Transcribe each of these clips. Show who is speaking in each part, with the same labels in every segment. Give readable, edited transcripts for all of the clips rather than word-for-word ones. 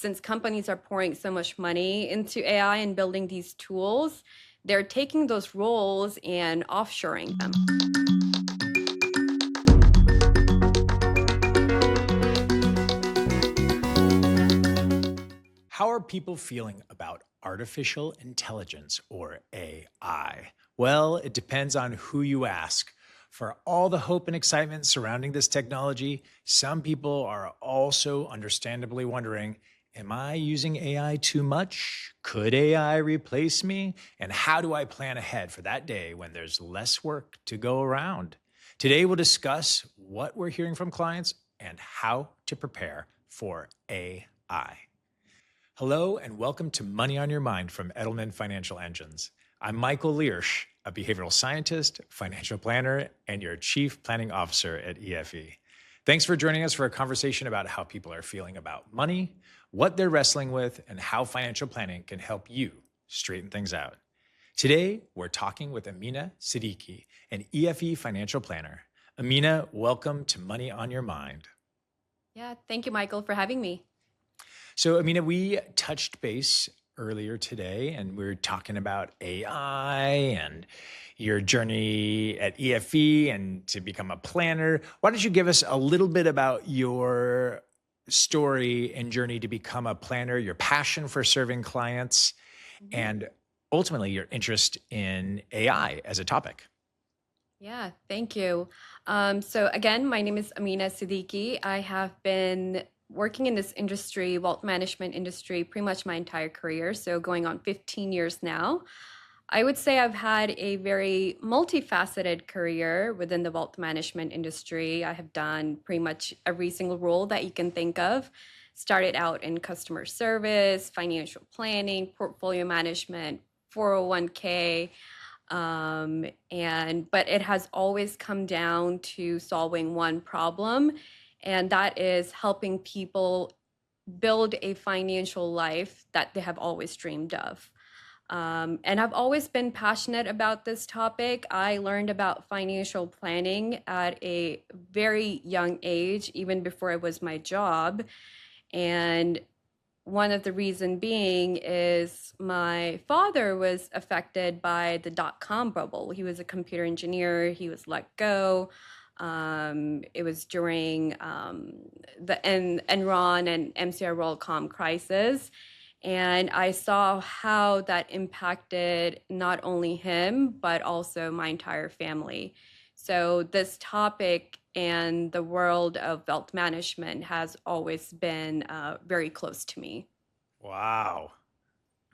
Speaker 1: since companies are pouring so much money into AI and building these tools, they're taking those roles and offshoring them.
Speaker 2: How are people feeling about artificial intelligence or AI? Well, it depends on who you ask. For all the hope and excitement surrounding this technology, some people are also understandably wondering, am I using AI too much? Could AI replace me? And how do I plan ahead for that day when there's less work to go around? Today, we'll discuss what we're hearing from clients and how to prepare for AI. Hello, and welcome to Money on Your Mind from Edelman Financial Engines. I'm Michael Liersch, a behavioral scientist, financial planner, and your chief planning officer at EFE. Thanks for joining us for a conversation about how people are feeling about money, what they're wrestling with, and how financial planning can help you straighten things out. Today, we're talking with Aamina Siddiqui, an EFE financial planner. Aamina, welcome to Money on Your Mind.
Speaker 1: Yeah, thank you, Michael, for having me.
Speaker 2: So, Aamina, we touched base earlier today and we were talking about AI and your journey at EFE and to become a planner. Why don't you give us a little bit about your story and journey to become a planner, your passion for serving clients, and ultimately your interest in AI as a topic?
Speaker 1: Yeah, thank you. So again, my name is Aamina Siddiqui. I have been working in this industry, wealth management industry, pretty much my entire career. So going on 15 years now. I would say I've had a very multifaceted career within the wealth management industry. I have done pretty much every single role that you can think of. Started out in customer service, financial planning, portfolio management, 401k. But it has always come down to solving one problem, and that is helping people build a financial life that they have always dreamed of. And I've always been passionate about this topic. I learned about financial planning at a very young age, even before it was my job. And one of the reason being is my father was affected by the dot-com bubble. He was a computer engineer. He was let go. It was during the Enron and MCR WorldCom crisis. And I saw how that impacted not only him, but also my entire family. So this topic and the world of wealth management has always been very close to me.
Speaker 2: Wow.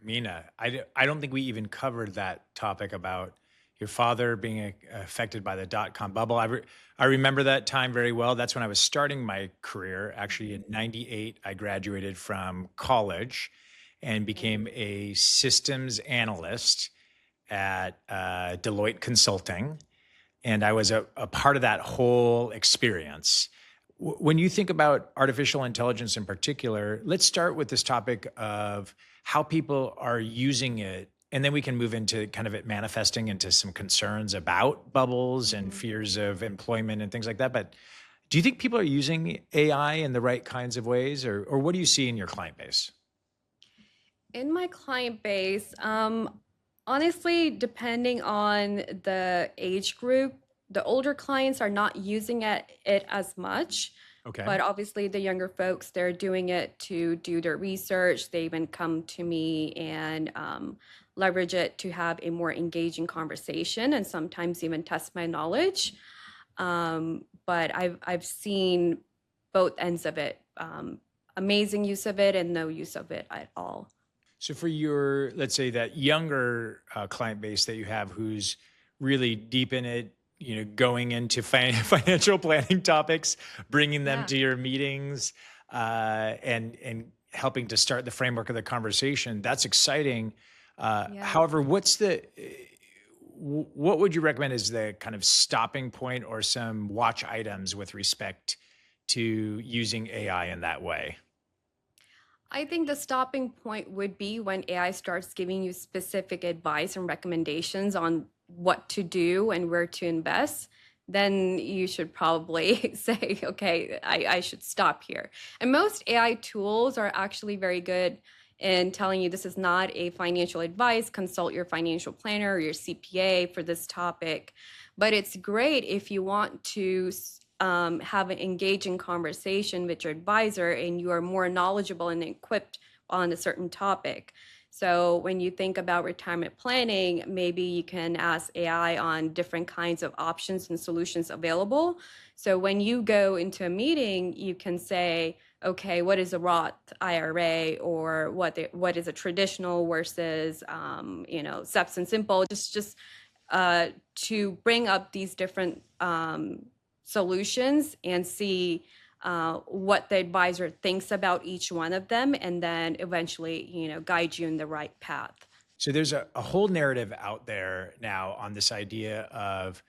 Speaker 2: Mina, I don't think we even covered that topic about your father being affected by the dot-com bubble. I remember that time very well. That's when I was starting my career. Actually, in 98, I graduated from college and became a systems analyst at Deloitte Consulting. And I was a part of that whole experience. When you think about artificial intelligence in particular, let's start with this topic of how people are using it. And then we can move into kind of it manifesting into some concerns about bubbles and fears of employment and things like that. But do you think people are using AI in the right kinds of ways, or what do you see in your client base?
Speaker 1: In my client base, honestly, depending on the age group, the older clients are not using it as much.
Speaker 2: Okay.
Speaker 1: But obviously, the younger folks, they're doing it to do their research. They even come to me and leverage it to have a more engaging conversation and sometimes even test my knowledge. But I've seen both ends of it, amazing use of it and no use of it at all.
Speaker 2: So for your, let's say that younger client base that you have who's really deep in it, going into financial planning topics, bringing them
Speaker 1: Yeah.
Speaker 2: to your meetings, and helping to start the framework of the conversation, that's exciting.
Speaker 1: Yeah.
Speaker 2: However, what would you recommend as the kind of stopping point or some watch items with respect to using AI in that way?
Speaker 1: I think the stopping point would be when AI starts giving you specific advice and recommendations on what to do and where to invest. then you should probably say, okay, I should stop here. And most AI tools are actually very good in telling you this is not a financial advice, consult your financial planner or your CPA for this topic. But it's great if you want to have an engaging conversation with your advisor and you are more knowledgeable and equipped on a certain topic. So when you think about retirement planning, maybe you can ask AI on different kinds of options and solutions available. So when you go into a meeting, you can say, okay, what is a Roth IRA, or what is a traditional versus steps and simple, to bring up these different solutions and see what the advisor thinks about each one of them, and then eventually, guide you in the right path.
Speaker 2: So there's a whole narrative out there now on this idea of,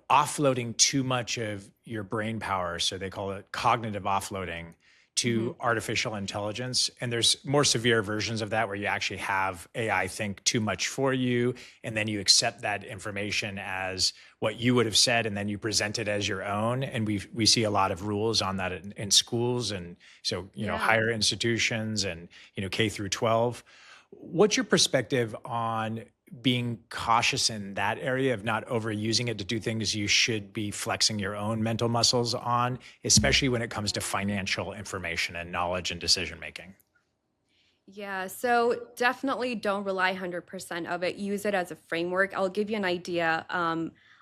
Speaker 2: offloading too much of your brain power. So they call it cognitive offloading
Speaker 1: Hmm.
Speaker 2: to artificial intelligence. And there's more severe versions of that where you actually have AI think too much for you, and then you accept that information as what you would have said, and then you present it as your own. And we see a lot of rules on that in schools, and so
Speaker 1: Yeah.
Speaker 2: higher institutions, and K through 12. What's your perspective on being cautious in that area of not overusing it to do things you should be flexing your own mental muscles on, especially when it comes to financial information and knowledge and decision making?
Speaker 1: Yeah, so definitely don't rely 100% of it. Use it as a framework. I'll give you an idea.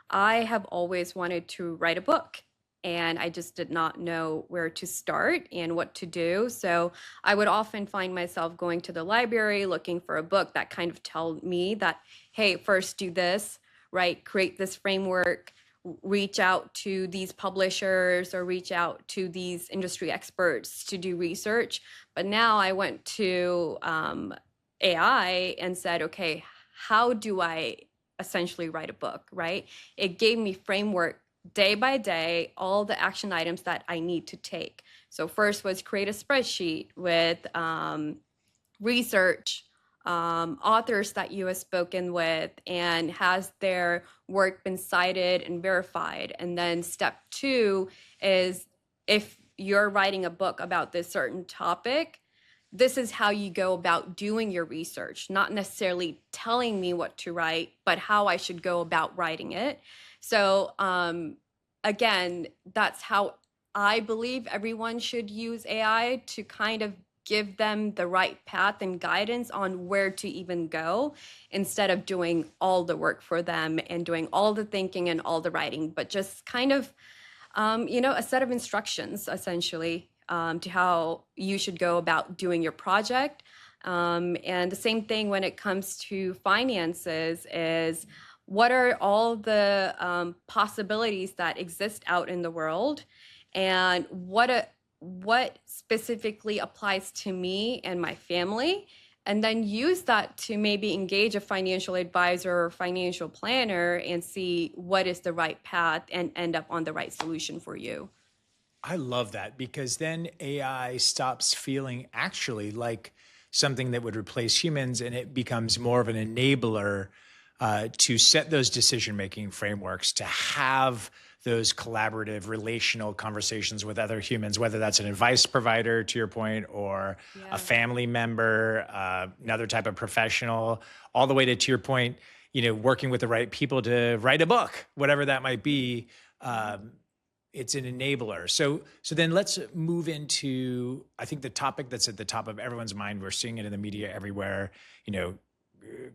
Speaker 1: I have always wanted to write a book, and I just did not know where to start and what to do. So I would often find myself going to the library looking for a book that kind of told me that, hey, first do this, right? Create this framework, reach out to these publishers or reach out to these industry experts to do research. But now I went to AI and said, okay, how do I essentially write a book, right? It gave me framework day by day, all the action items that I need to take. So first was create a spreadsheet with research, authors that you have spoken with, and has their work been cited and verified. And then step two is, if you're writing a book about this certain topic, this is how you go about doing your research, not necessarily telling me what to write, but how I should go about writing it. So, again, that's how I believe everyone should use AI, to kind of give them the right path and guidance on where to even go, instead of doing all the work for them and doing all the thinking and all the writing, but just kind of a set of instructions essentially, to how you should go about doing your project. And the same thing when it comes to finances is, what are all the possibilities that exist out in the world, and what specifically applies to me and my family, and then use that to maybe engage a financial advisor or financial planner and see what is the right path and end up on the right solution for you.
Speaker 2: I love that, because then AI stops feeling actually like something that would replace humans, and it becomes more of an enabler to set those decision making frameworks, to have those collaborative relational conversations with other humans, whether that's an advice provider, to your point, or a
Speaker 1: Yeah.
Speaker 2: family member, another type of professional, all the way to your point, working with the right people to write a book, whatever that might be.
Speaker 1: Yeah.
Speaker 2: It's an enabler. So then let's move into, I think, the topic that's at the top of everyone's mind. We're seeing it in the media everywhere. You know,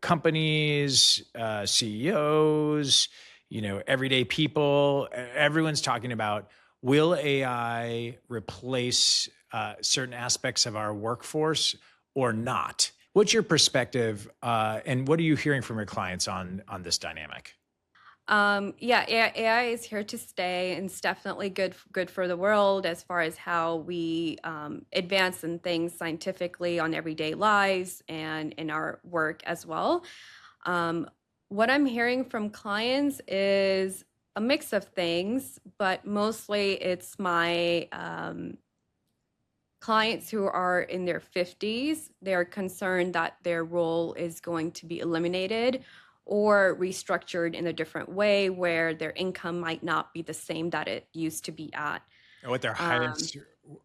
Speaker 2: companies, CEOs, everyday people. Everyone's talking about, will AI replace certain aspects of our workforce or not? What's your perspective, and what are you hearing from your clients on this dynamic?
Speaker 1: Yeah, AI is here to stay, and it's definitely good for the world as far as how we advance in things scientifically on everyday lives and in our work as well. Um, what I'm hearing from clients is a mix of things, but mostly it's my clients who are in their 50s. They're concerned that their role is going to be eliminated, or restructured in a different way where their income might not be the same that it used to be at.
Speaker 2: Or what their
Speaker 1: Um,
Speaker 2: highest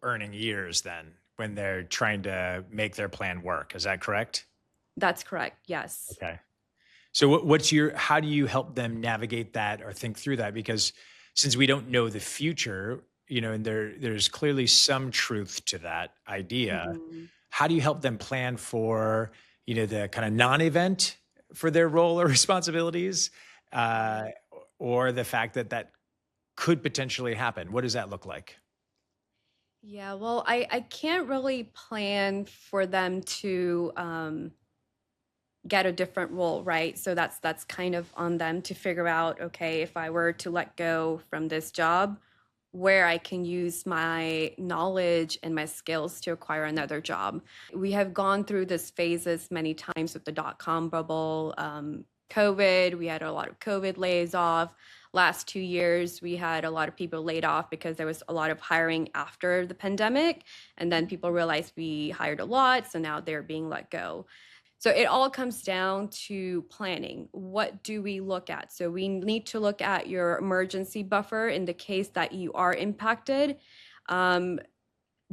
Speaker 2: earning years then when they're trying to make their plan work. Is that correct?
Speaker 1: that's correct. Yes.
Speaker 2: Okay. So what's your how do you help them navigate that or think through that? Because since we don't know the future, and there's clearly some truth to that idea.
Speaker 1: Mhm.
Speaker 2: How do you help them plan for, the kind of non-event for their role or responsibilities, uh,
Speaker 1: Right.
Speaker 2: or the fact that that could potentially happen? What does that look like?
Speaker 1: Yeah, well, I can't really plan for them to get a different role, right? So that's kind of on them to figure out, okay, if I were to let go from this job, where I can use my knowledge and my skills to acquire another job. We have gone through this phases many times with the dot-com bubble, COVID. We had a lot of COVID lays off. Last 2 years, we had a lot of people laid off because there was a lot of hiring after the pandemic. And then people realized we hired a lot, so now they're being let go. So it all comes down to planning. What do we look at? So we need to look at your emergency buffer in the case that you are impacted. Um,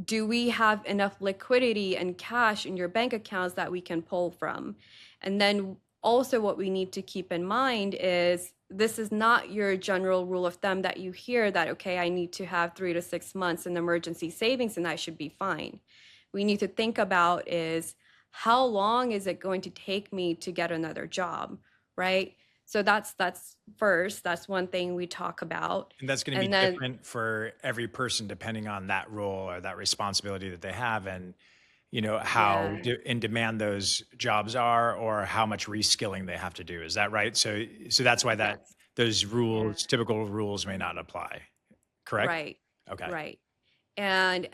Speaker 1: do we have enough liquidity and cash in your bank accounts that we can pull from? And then also, what we need to keep in mind is this is not your general rule of thumb that you hear that, okay, I need to have 3 to 6 months in emergency savings and I should be fine. We need to think about is how long is it going to take me to get another job, right? So that's first, that's one thing we talk about.
Speaker 2: And that's going to
Speaker 1: And
Speaker 2: be
Speaker 1: then,
Speaker 2: different for every person depending on that role or that responsibility that they have, and how
Speaker 1: yeah,
Speaker 2: in demand those jobs are, or how much reskilling they have to do. Is that right? So that's why that
Speaker 1: that's,
Speaker 2: those
Speaker 1: yeah.
Speaker 2: rules, typical rules, may not apply. Correct?
Speaker 1: Right,
Speaker 2: Okay.
Speaker 1: right. And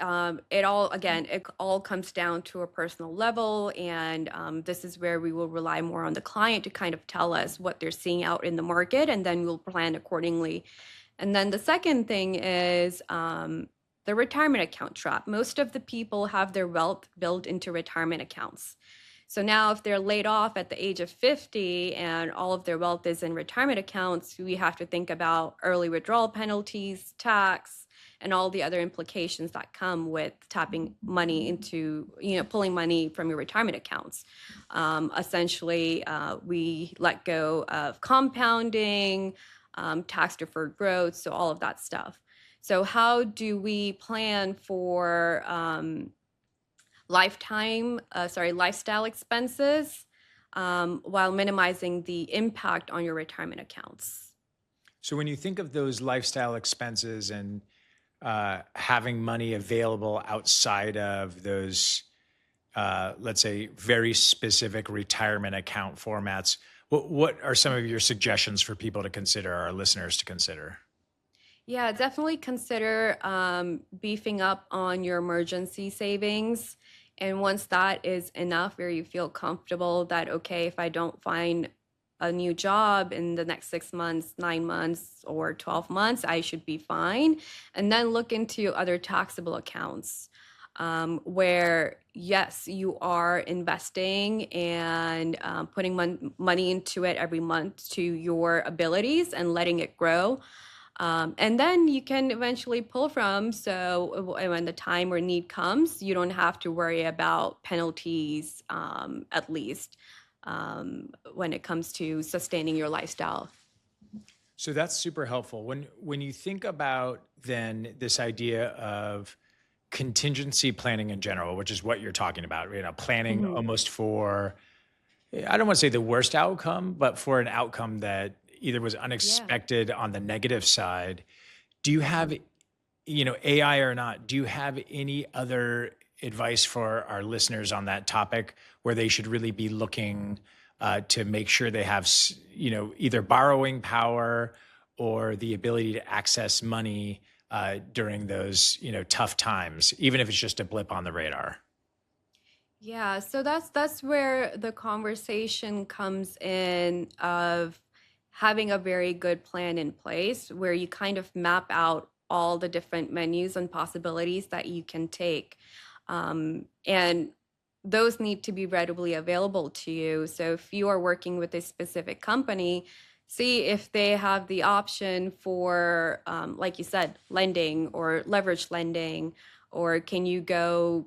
Speaker 1: it all, again, it all comes down to a personal level. And this is where we will rely more on the client to kind of tell us what they're seeing out in the market, and then we'll plan accordingly. And then the second thing is the retirement account trap. Most of the people have their wealth built into retirement accounts. So now, if they're laid off at the age of 50 and all of their wealth is in retirement accounts, we have to think about early withdrawal penalties, tax, and all the other implications that come with tapping money into, pulling money from your retirement accounts. Essentially, we let go of compounding, tax deferred growth, so all of that stuff. So, how do we plan for lifestyle expenses while minimizing the impact on your retirement accounts?
Speaker 2: So when you think of those lifestyle expenses and having money available outside of those, let's say, very specific retirement account formats, what are some of your suggestions for people to consider, our listeners to consider?
Speaker 1: Yeah, definitely consider beefing up on your emergency savings. And once that is enough, where you feel comfortable that, okay, if I don't find a new job in the next 6 months, 9 months, or 12 months, I should be fine. And then look into other taxable accounts where, yes, you are investing and putting money into it every month to your abilities and letting it grow, and then you can eventually pull from. So when the time or need comes, you don't have to worry about penalties, at least when it comes to sustaining your lifestyle.
Speaker 2: So that's super helpful. When you think about then this idea of contingency planning in general, which is what you're talking about, planning
Speaker 1: Mhm.
Speaker 2: almost for, I don't want to say the worst outcome, but for an outcome that either was
Speaker 1: Yeah.
Speaker 2: unexpected on the negative side. Do you have, AI or not, do you have any other advice for our listeners on that topic where they should really be looking to make sure they have, either borrowing power or the ability to access money during those, tough times, even if it's just a blip on the radar?
Speaker 1: Yeah, so that's where the conversation comes in of having a very good plan in place where you kind of map out all the different menus and possibilities that you can take. And those need to be readily available to you. So if you are working with a specific company, see if they have the option for, like you said, lending or leverage lending, or can you go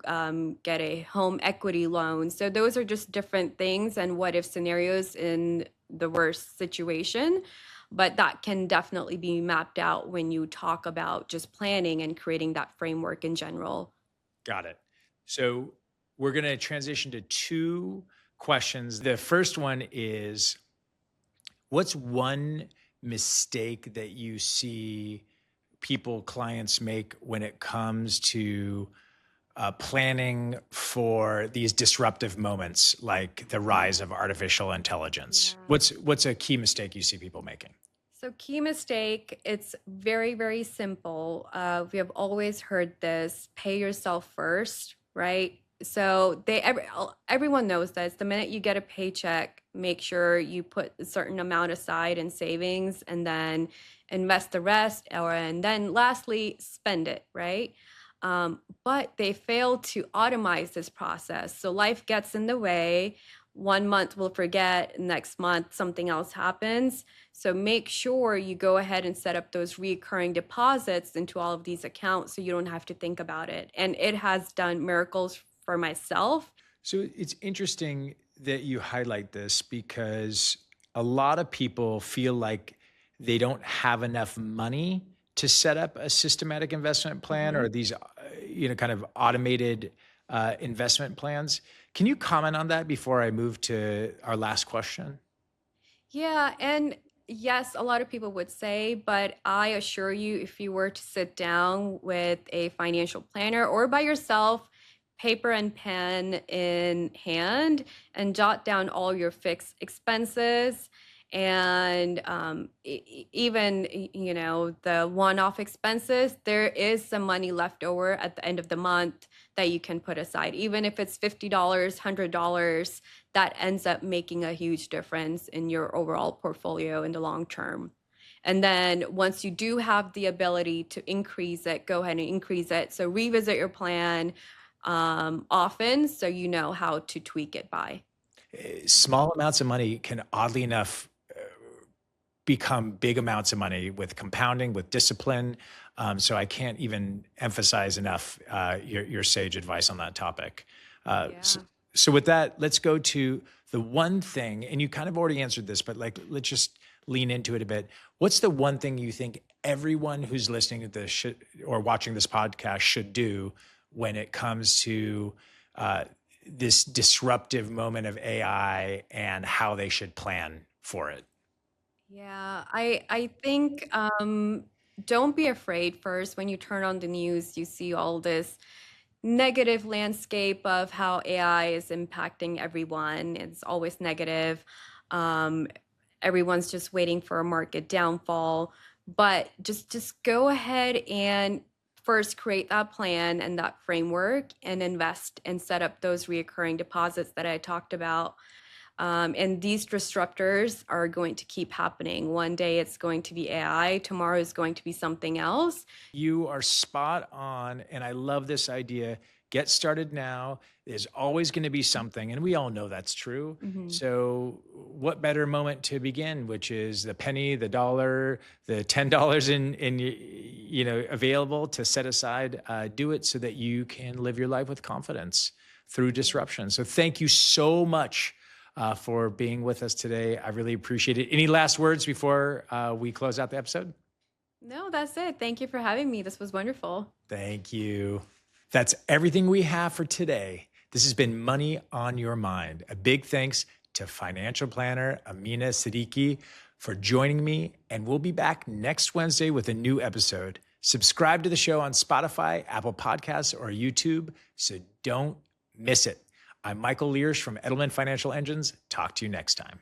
Speaker 1: get a home equity loan? So those are just different things and what if scenarios in the worst situation. But that can definitely be mapped out when you talk about just planning and creating that framework in general.
Speaker 2: Got it. So we're going to transition to two questions. The first one is, what's one mistake that you see people, clients make when it comes to planning for these disruptive moments like the rise of artificial intelligence?
Speaker 1: Yeah.
Speaker 2: What's a key mistake you see people making?
Speaker 1: So, key mistake, it's very, very simple. We have always heard this, pay yourself first, right? So everyone knows this. The minute you get a paycheck, make sure you put a certain amount aside in savings and then invest the rest, and then lastly, spend it, right? But they fail to automate this process. So life gets in the way. One month we'll forget, next month something else happens. So make sure you go ahead and set up those recurring deposits into all of these accounts so you don't have to think about it. And it has done miracles for myself.
Speaker 2: So it's interesting that you highlight this because a lot of people feel like they don't have enough money to set up a systematic investment plan
Speaker 1: Mhm.
Speaker 2: or these, kind of automated investment plans. Can you comment on that before I move to our last question?
Speaker 1: Yeah, and yes, a lot of people would say, but I assure you, if you were to sit down with a financial planner or by yourself, paper and pen in hand, and jot down all your fixed expenses and even the one-off expenses, there is some money left over at the end of the month that you can put aside, even if it's $50, $100, that ends up making a huge difference in your overall portfolio in the long term. And then once you do have the ability to increase it, go ahead and increase it. So revisit your plan often so you know how to tweak it by.
Speaker 2: Small amounts of money can, oddly enough, become big amounts of money with compounding, with discipline. So I can't even emphasize enough your sage advice on that topic. So,
Speaker 1: Yeah.
Speaker 2: so with that, let's go to the one thing, and you kind of already answered this, but like let's just lean into it a bit. What's the one thing you think everyone who's listening to this or watching this podcast should do when it comes to this disruptive moment of AI and how they should plan for it?
Speaker 1: Yeah, I think don't be afraid first when you turn on the news, you see all this negative landscape of how AI is impacting everyone. It's always negative. Um, Everyone's just waiting for a market downfall, but just go ahead and first create that plan and that framework and invest and set up those reoccurring deposits that I talked about. And these disruptors are going to keep happening. One day it's going to be AI, tomorrow is going to be something else.
Speaker 2: You are spot on. And I love this idea. Get started now. There's always going to be something. And we all know that's true.
Speaker 1: Mhm.
Speaker 2: So, what better moment to begin, which is the penny, the dollar, the $10 available to set aside. Do it so that you can live your life with confidence through disruption. So, thank you so much for being with us today. I really appreciate it. Any last words before we close out the episode?
Speaker 1: No, that's it. Thank you for having me. This was wonderful.
Speaker 2: Thank you. That's everything we have for today. This has been Money on Your Mind. A big thanks to financial planner Aamina Siddiqui for joining me, and we'll be back next Wednesday with a new episode. Subscribe to the show on Spotify, Apple Podcasts, or YouTube so don't miss it. I'm Michael Liersch from Edelman Financial Engines. Talk to you next time.